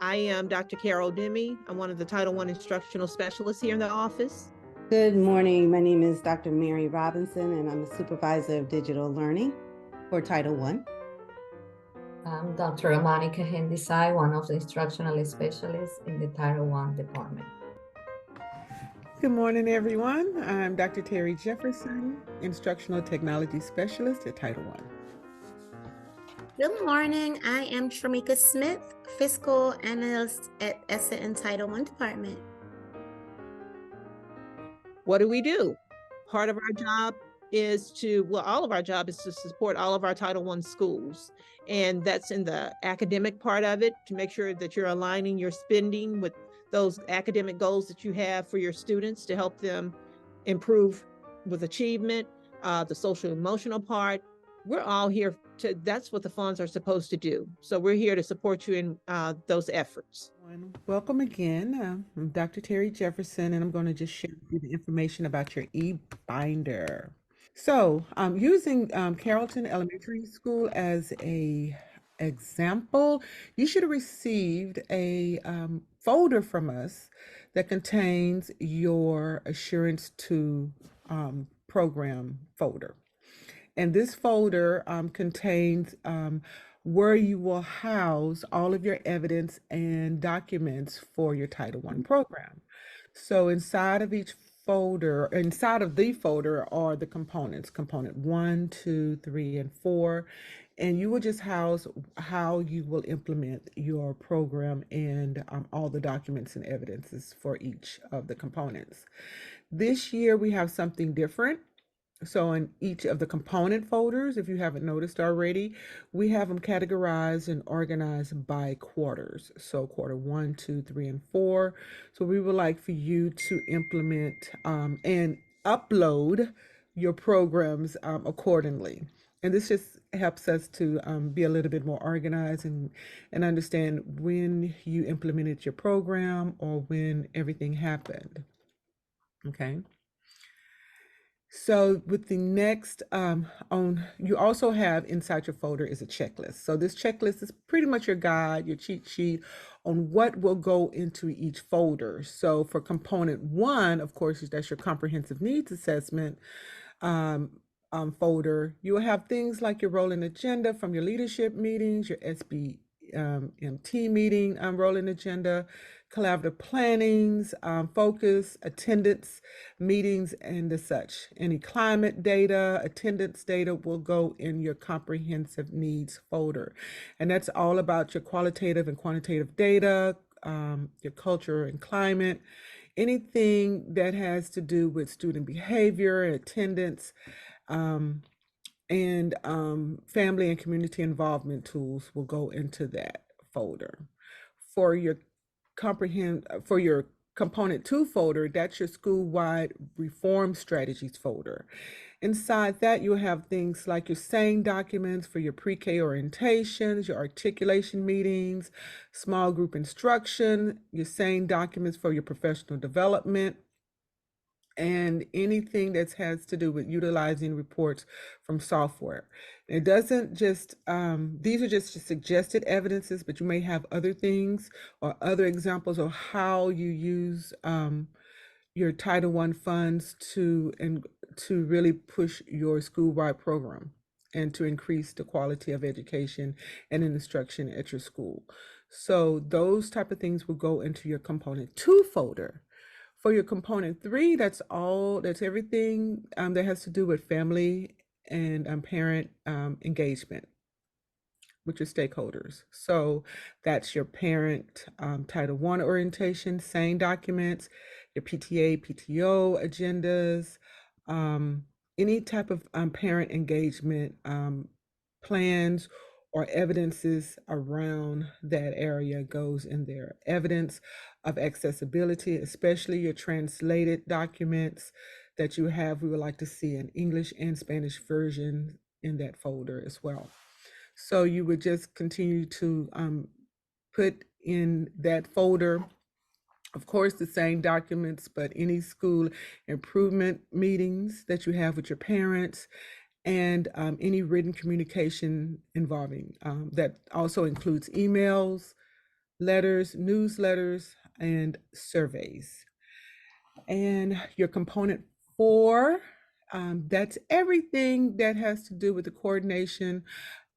I am Dr. Carol Demi. I'm one of the Title I instructional specialists here in the office. Good morning. My name is Dr. Mary Robinson, and I'm a supervisor of digital learning for Title I. I'm Dr. Monica Hendisai, one of the instructional specialists in the Title I department. Good morning, everyone. I'm Dr. Terry Jefferson, Instructional Technology Specialist at Title I. Good morning. I am Tramika Smith, Fiscal Analyst at ESSA and Title I Department. What do? Part of our job is all of our job is to support all of our Title I schools. And that's in the academic part of it, to make sure that you're aligning your spending with those academic goals that you have for your students to help them improve with achievement, the social emotional part. We're all here that's what the funds are supposed to do. So we're here to support you in those efforts. Welcome again. I'm Dr. Terry Jefferson, and I'm going to just share with you the information about your e-binder. So using Carrollton Elementary School as a example, you should have received a folder from us that contains your Assurance to program folder. And this folder contains where you will house all of your evidence and documents for your Title I program. So inside of the folder are the components, component 1, 2, 3, and 4. And you will just house how you will implement your program and all the documents and evidences for each of the components. This year we have something different. So in each of the component folders, if you haven't noticed already, we have them categorized and organized by quarters. So quarter 1, 2, 3, and 4. So we would like for you to implement and upload your programs accordingly. And this just helps us to be a little bit more organized and understand when you implemented your program or when everything happened. Okay. So with the next you also have inside your folder is a checklist. So this checklist is pretty much your guide, your cheat sheet on what will go into each folder. So for component 1, of course, that's your comprehensive needs assessment folder. You will have things like your rolling agenda from your leadership meetings, your SBMT meeting rolling agenda, collaborative plannings, focus, attendance meetings, and the such. Any climate data, attendance data will go in your comprehensive needs folder. And that's all about your qualitative and quantitative data, your culture and climate, anything that has to do with student behavior and attendance, and family and community involvement tools will go into that folder. For your component 2 folder, that's your school-wide reform strategies folder. Inside that, you'll have things like your SANE documents for your pre-K orientations, your articulation meetings, small group instruction, your SANE documents for your professional development, and anything that has to do with utilizing reports from software. It doesn't just, these are just suggested evidences, but you may have other things or other examples of how you use your Title I funds to really push your school-wide program and to increase the quality of education and instruction at your school. So those type of things will go into your component 2 folder. For your component 3, that's everything that has to do with family and parent engagement with your stakeholders. So that's your parent Title I orientation, SANE documents, your PTA, PTO agendas, any type of parent engagement plans or evidences around that area goes in there. Evidence of accessibility, especially your translated documents that you have, we would like to see an English and Spanish version in that folder as well. So you would just continue to put in that folder, of course, the same documents, but any school improvement meetings that you have with your parents, and any written communication involving that also includes emails, letters, newsletters, and surveys. And your component 4, that's everything that has to do with the coordination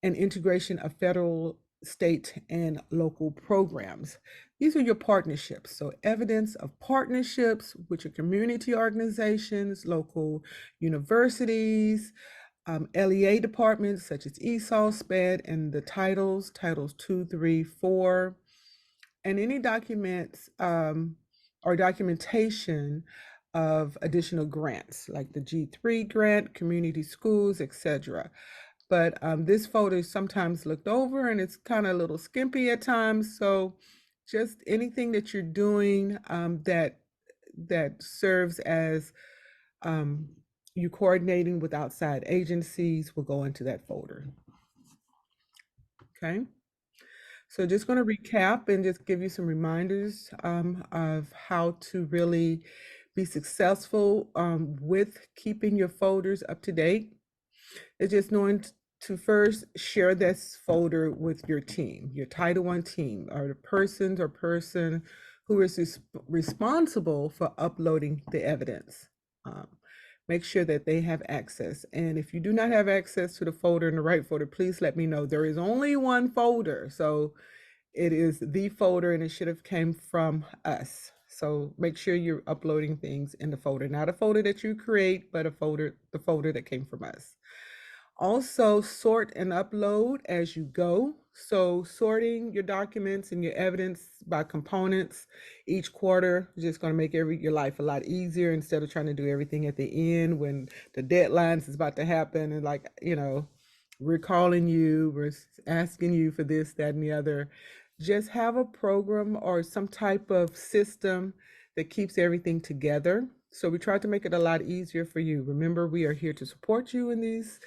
and integration of federal, state, and local programs. These are your partnerships. So evidence of partnerships with your community organizations, local universities, LEA departments such as ESOL, SPED, and the titles 2, 3, 4, and any documents or documentation of additional grants like the G3 grant, community schools, etc. But this folder is sometimes looked over and it's kind of a little skimpy at times. So just anything that you're doing that serves as you coordinating with outside agencies will go into that folder. Okay. So just going to recap and just give you some reminders of how to really be successful with keeping your folders up to date. It's just knowing to first share this folder with your team, your Title I team, or the person who is responsible for uploading the evidence. Make sure that they have access. And if you do not have access to the folder in the right folder, please let me know. There is only one folder. So it is the folder and it should have came from us. So make sure you're uploading things in the folder, not a folder that you create, but the folder that came from us. Also, sort and upload as you go. So sorting your documents and your evidence by components each quarter is just going to make your life a lot easier instead of trying to do everything at the end when the deadlines is about to happen and like, we're calling you, we're asking you for this, that, and the other. Just have a program or some type of system that keeps everything together. So we try to make it a lot easier for you. Remember, we are here to support you in these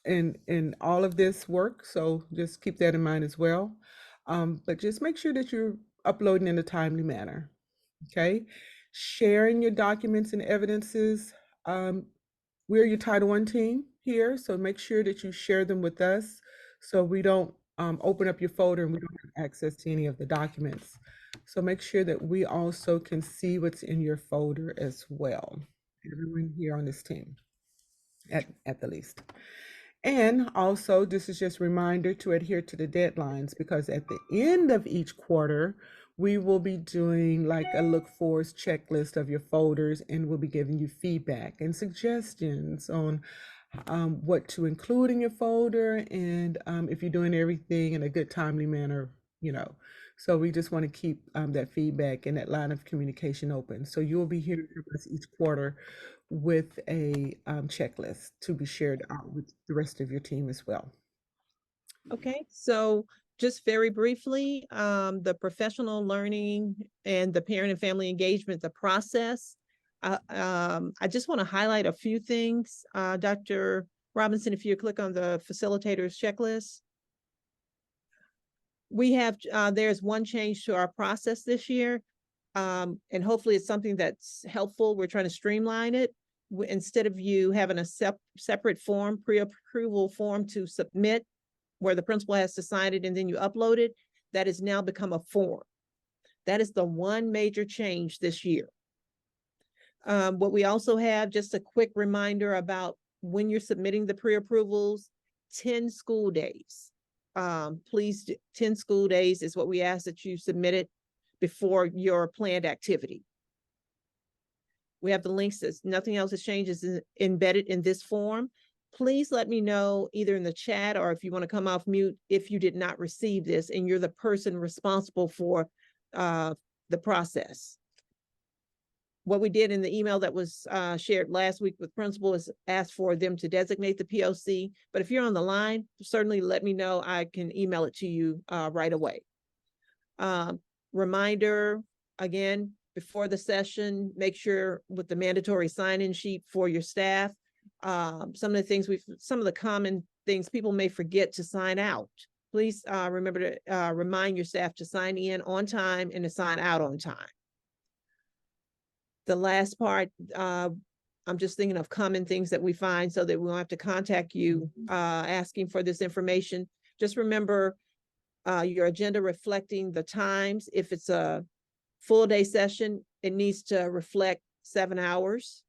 in all of this work. So just keep that in mind as well. But just make sure that you're uploading in a timely manner. Okay. Sharing your documents and evidences. We're your Title I team here. So make sure that you share them with us so we don't open up your folder and we don't have access to any of the documents. So make sure that we also can see what's in your folder as well. Everyone here on this team, at the least. And also, this is just a reminder to adhere to the deadlines because at the end of each quarter, we will be doing like a look for's checklist of your folders and we'll be giving you feedback and suggestions on what to include in your folder and if you're doing everything in a good timely manner, So we just want to keep that feedback and that line of communication open. So you'll be hearing from us each quarter with a checklist to be shared out with the rest of your team as well. Okay, so just very briefly, the professional learning and the parent and family engagement, the process. I just want to highlight a few things. Dr. Robinson, if you click on the facilitator's checklist. We have, there's one change to our process this year. And hopefully it's something that's helpful. We're trying to streamline it. Instead of you having a separate form, pre-approval form to submit, where the principal has to sign it and then you upload it, that has now become a form. That is the one major change this year. What we also have, just a quick reminder about when you're submitting the pre-approvals, 10 school days. Please, 10 school days is what we ask that you submit it before your planned activity. We have the links. Nothing else has changed, is embedded in this form. Please let me know either in the chat or if you want to come off mute if you did not receive this and you're the person responsible for the process. What we did in the email that was shared last week with principal is ask for them to designate the POC. But if you're on the line, certainly let me know. I can email it to you right away. Reminder, again, before the session, make sure with the mandatory sign-in sheet for your staff. Some of the common things people may forget to sign out. Please remember to remind your staff to sign in on time and to sign out on time. The last part, I'm just thinking of common things that we find so that we won't have to contact you asking for this information. Just remember, your agenda reflecting the times. If it's a full day session, it needs to reflect 7 hours.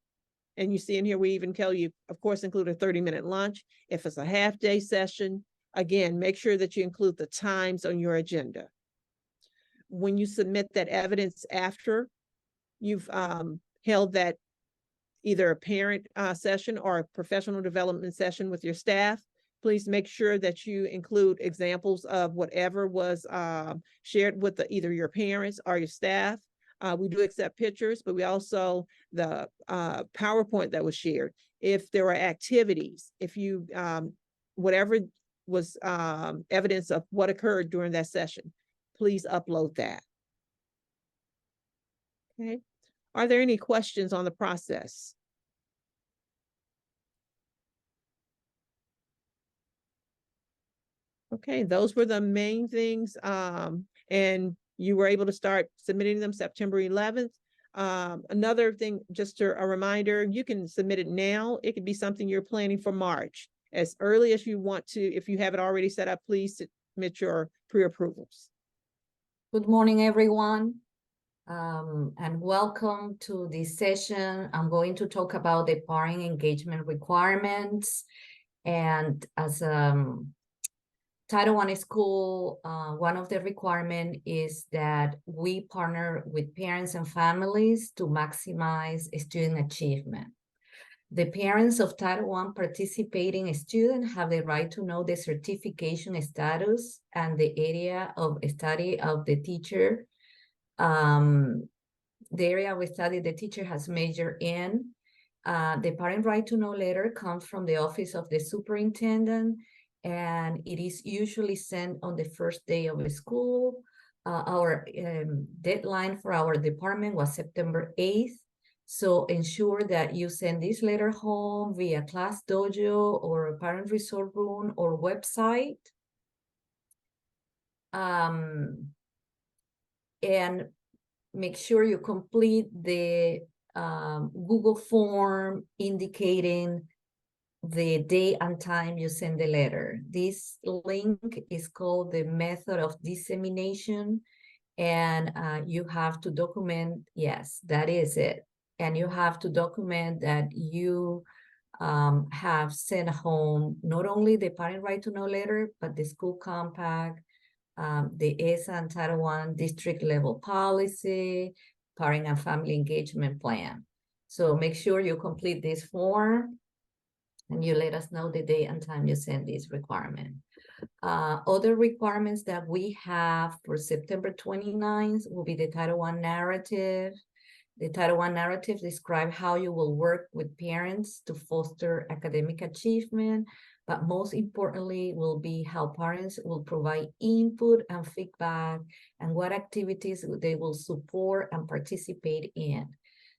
And you see in here, we even tell you, of course, include a 30-minute lunch. If it's a half day session, again, make sure that you include the times on your agenda. When you submit that evidence after you've held that either a parent session or a professional development session with your staff, please make sure that you include examples of whatever was shared with either your parents or your staff. We do accept pictures, but we also, the PowerPoint that was shared, if there were activities, if you, whatever was evidence of what occurred during that session, please upload that. Okay. Are there any questions on the process? Okay, those were the main things. And you were able to start submitting them September 11th. Another thing, just a reminder, you can submit it now. It could be something you're planning for March. As early as you want to, if you have it already set up, please submit your pre-approvals. Good morning, everyone. And welcome to this session. I'm going to talk about the parent engagement requirements. And as Title I school, one of the requirements is that we partner with parents and families to maximize student achievement. The parents of Title I participating students have the right to know the certification status and the area of study of the teacher. The area of study the teacher has majored in. The parent right to know letter comes from the office of the superintendent, and it is usually sent on the first day of the school. Our deadline for our department was September 8th. So ensure that you send this letter home via Class Dojo or a parent resource room or website. And make sure you complete the Google form indicating the day and time you send the letter. This link is called the method of dissemination, and you have to document, yes, that is it. And you have to document that you have sent home not only the parent right to know letter, but the school compact, the ESA and Title I district level policy, parent and family engagement plan. So make sure you complete this form and you let us know the day and time you send this requirement. Other requirements that we have for September 29th will be the Title I narrative. The Title I narrative describes how you will work with parents to foster academic achievement, but most importantly will be how parents will provide input and feedback and what activities they will support and participate in.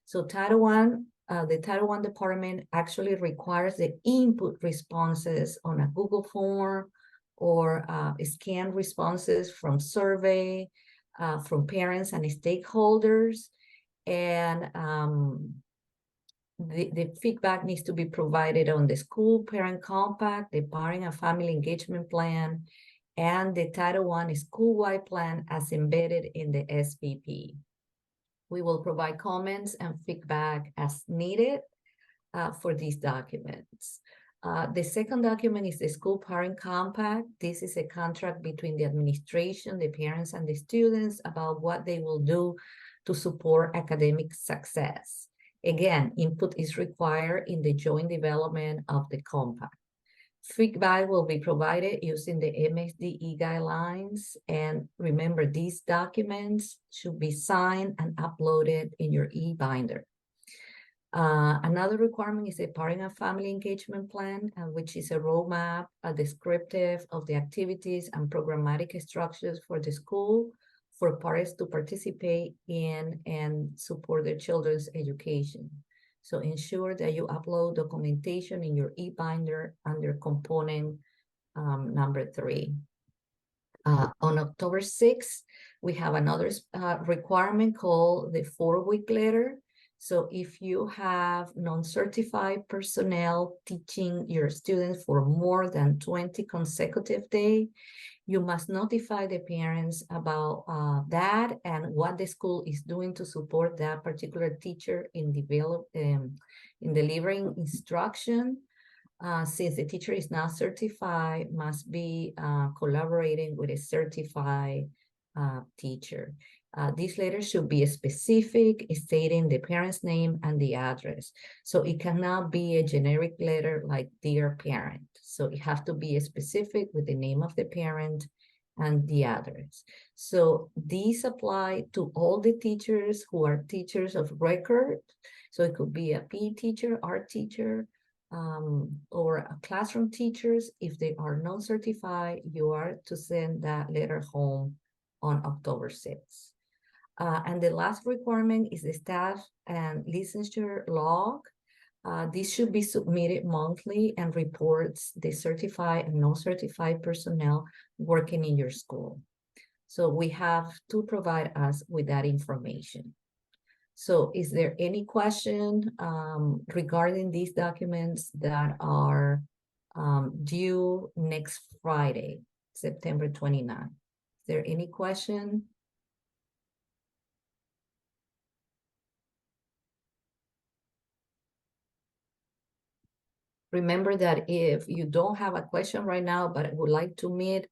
So Title I, the Title I department actually requires the input responses on a Google form or scanned responses from survey, from parents and stakeholders. And the feedback needs to be provided on the school parent compact, the parent and family engagement plan, and the Title I school-wide plan as embedded in the SPP. We will provide comments and feedback as needed for these documents. The second document is the school parent compact. This is a contract between the administration, the parents, and the students about what they will do to support academic success. Again, input is required in the joint development of the compact. Feedback will be provided using the MSDE guidelines. And remember, these documents should be signed and uploaded in your e-binder. Another requirement is a parent and family engagement plan, which is a roadmap, a descriptive of the activities and programmatic structures for the school for parents to participate in and support their children's education. So ensure that you upload documentation in your e-binder under component number 3. On October 6th, we have another requirement called the 4-week letter. So if you have non-certified personnel teaching your students for more than 20 consecutive days, you must notify the parents about that and what the school is doing to support that particular teacher in delivering instruction. Since the teacher is not certified, must be collaborating with a certified teacher. This letter should be specific, stating the parent's name and the address. So it cannot be a generic letter like dear parent. So it has to be specific with the name of the parent and the address. So these apply to all the teachers who are teachers of record. So it could be a PE teacher, art teacher, or a classroom teachers. If they are non-certified, you are to send that letter home on October 6th. And the last requirement is the staff and licensure log. This should be submitted monthly and reports the certified and non-certified personnel working in your school. So we have to provide us with that information. So is there any question regarding these documents that are due next Friday, September 29th? Is there any question? Remember that if you don't have a question right now, but would like to meet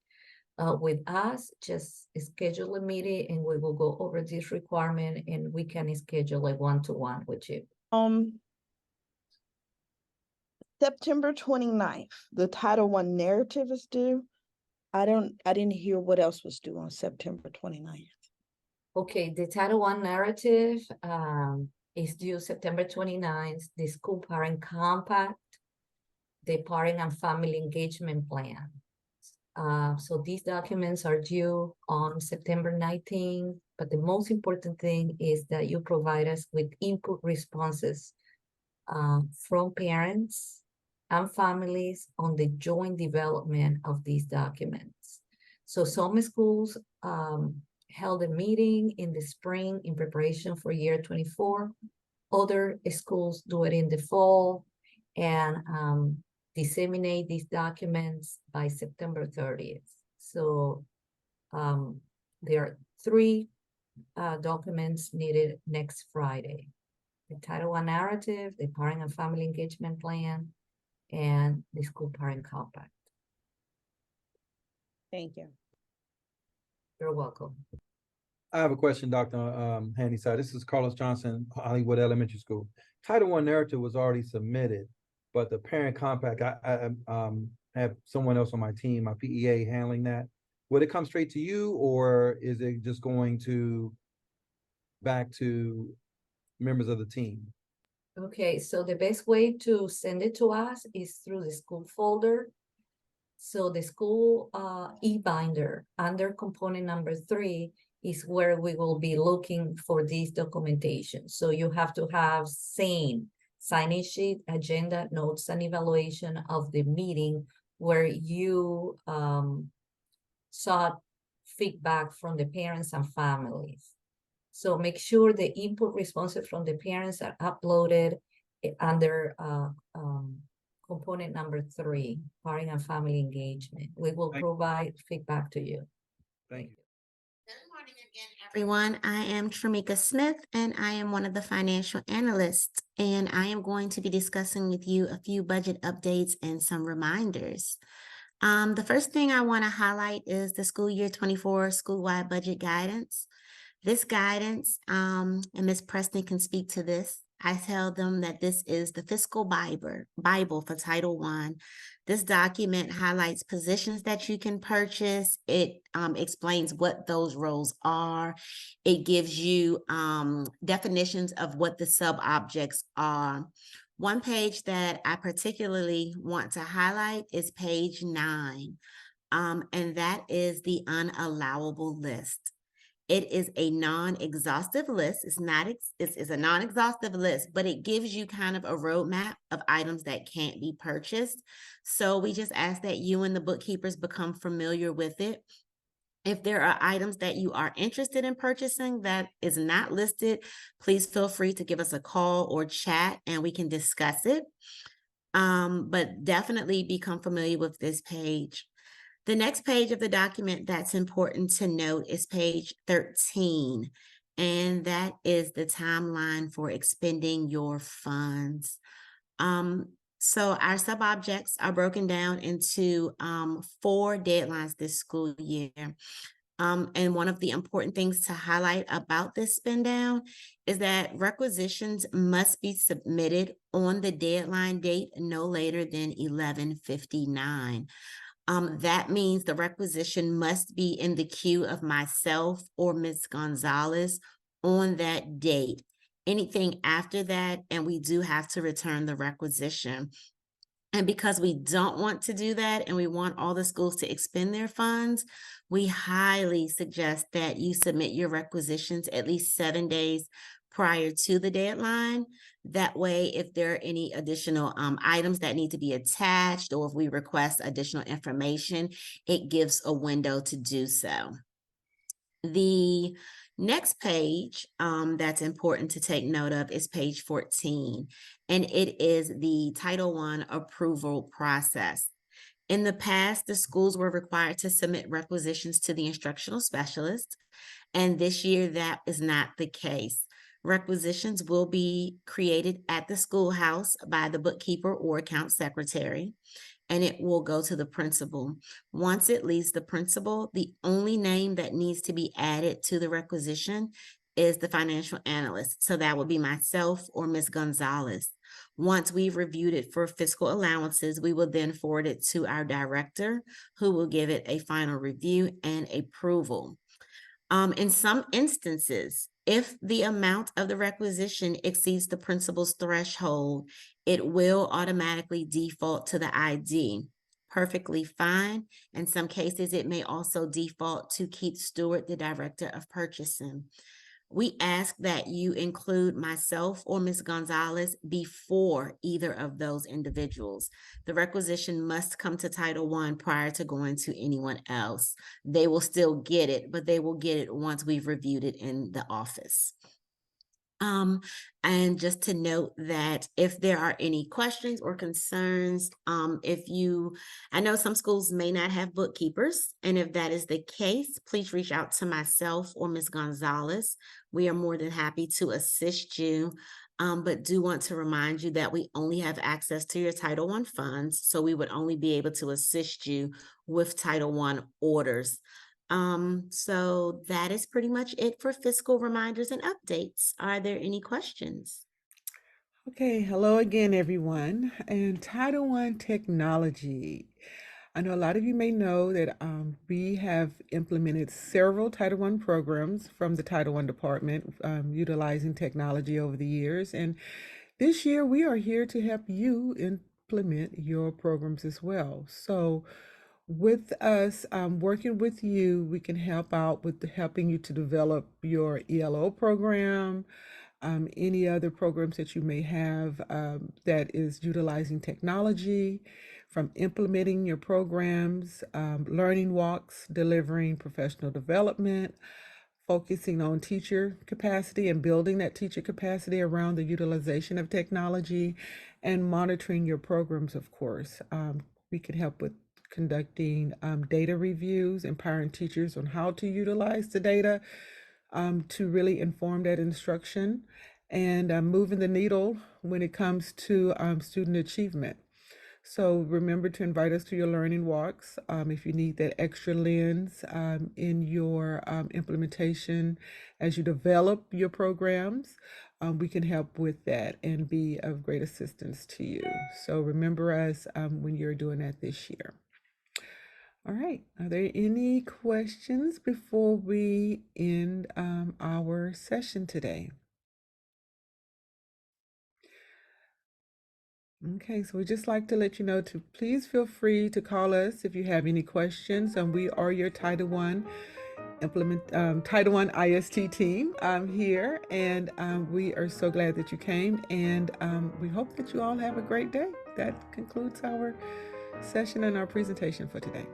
with us, just schedule a meeting and we will go over this requirement and we can schedule a one-to-one with you. September 29th, the Title I narrative is due. I didn't hear what else was due on September 29th. Okay, the Title I narrative is due September 29th, the school parent compact, the parent and family engagement plan. So these documents are due on September 19th, but the most important thing is that you provide us with input responses from parents and families on the joint development of these documents. So some schools held a meeting in the spring in preparation for year 24. Other schools do it in the fall and disseminate these documents by September 30th. So there are 3 documents needed next Friday. The Title I narrative, the parent and family engagement plan, and the school parent compact. Thank you. You're welcome. I have a question, Dr. Handyside. This is Carlos Johnson, Hollywood Elementary School. Title I narrative was already submitted, but the parent compact, I have someone else on my team, my PEA, handling that. Would it come straight to you, or is it just going to back to members of the team? Okay, so the best way to send it to us is through the school folder. So the school e-binder under component number 3 is where we will be looking for this documentation. So you have to have sign-in sheet, agenda, notes, and evaluation of the meeting where you sought feedback from the parents and families. So make sure the input responses from the parents are uploaded under component number 3, parent and family engagement. We will provide feedback to you. Thank you. Good morning again, everyone. I am Tramika Smith, and I am one of the financial analysts, and I am going to be discussing with you a few budget updates and some reminders. The first thing I want to highlight is the school year 24 school-wide budget guidance. This guidance, and Ms. Preston can speak to this. I tell them that this is the fiscal Bible for Title I. This document highlights positions that you can purchase. It explains what those roles are. It gives you definitions of what the sub-objects are. One page that I particularly want to highlight is page 9, and that is the unallowable list. It is a non-exhaustive list. It's a non-exhaustive list, but it gives you kind of a roadmap of items that can't be purchased. So we just ask that you and the bookkeepers become familiar with it. If there are items that you are interested in purchasing that is not listed, please feel free to give us a call or chat and we can discuss it. But definitely become familiar with this page. The next page of the document that's important to note is page 13, and that is the timeline for expending your funds. So our sub-objects are broken down into 4 deadlines this school year. And one of the important things to highlight about this spend down is that requisitions must be submitted on the deadline date no later than 11:59. That means the requisition must be in the queue of myself or Ms. Gonzalez on that date. Anything after that, and we do have to return the requisition. And because we don't want to do that and we want all the schools to expend their funds, we highly suggest that you submit your requisitions at least 7 days prior to the deadline. That way, if there are any additional items that need to be attached, or if we request additional information, it gives a window to do so. The next page that's important to take note of is page 14, and it is the Title I approval process. In the past, the schools were required to submit requisitions to the instructional specialist, and this year that is not the case. Requisitions will be created at the schoolhouse by the bookkeeper or account secretary, and it will go to the principal. Once it leaves the principal, the only name that needs to be added to the requisition is the financial analyst. So that would be myself or Ms. Gonzalez. Once we've reviewed it for fiscal allowances, we will then forward it to our director, who will give it a final review and approval. In some instances, if the amount of the requisition exceeds the principal's threshold, it will automatically default to the ID. Perfectly fine. In some cases, it may also default to Keith Stewart, the Director of Purchasing. We ask that you include myself or Ms. Gonzalez before either of those individuals. The requisition must come to Title I prior to going to anyone else. They will still get it, but they will get it once we've reviewed it in the office. And just to note that if there are any questions or concerns, I know some schools may not have bookkeepers, and if that is the case, please reach out to myself or Ms. Gonzalez. We are more than happy to assist you, but do want to remind you that we only have access to your Title I funds, so we would only be able to assist you with Title I orders. So that is pretty much it for fiscal reminders and updates. Are there any questions? Okay, hello again, everyone. And Title I technology. I know a lot of you may know that we have implemented several Title I programs from the Title I department utilizing technology over the years. And this year we are here to help you implement your programs as well. So with us working with you, we can help out with helping you to develop your ELO program, any other programs that you may have that is utilizing technology, from implementing your programs, learning walks, delivering professional development, focusing on teacher capacity and building that teacher capacity around the utilization of technology, and monitoring your programs, of course. We can help with conducting data reviews, empowering teachers on how to utilize the data to really inform that instruction, and moving the needle when it comes to student achievement. So remember to invite us to your learning walks. If you need that extra lens in your implementation as you develop your programs, we can help with that and be of great assistance to you. So remember us when you're doing that this year. All right, are there any questions before we end our session today? Okay, so we'd just like to let you know to please feel free to call us if you have any questions. We are your Title I Title I IST team here, and we are so glad that you came, and we hope that you all have a great day. That concludes our session and our presentation for today.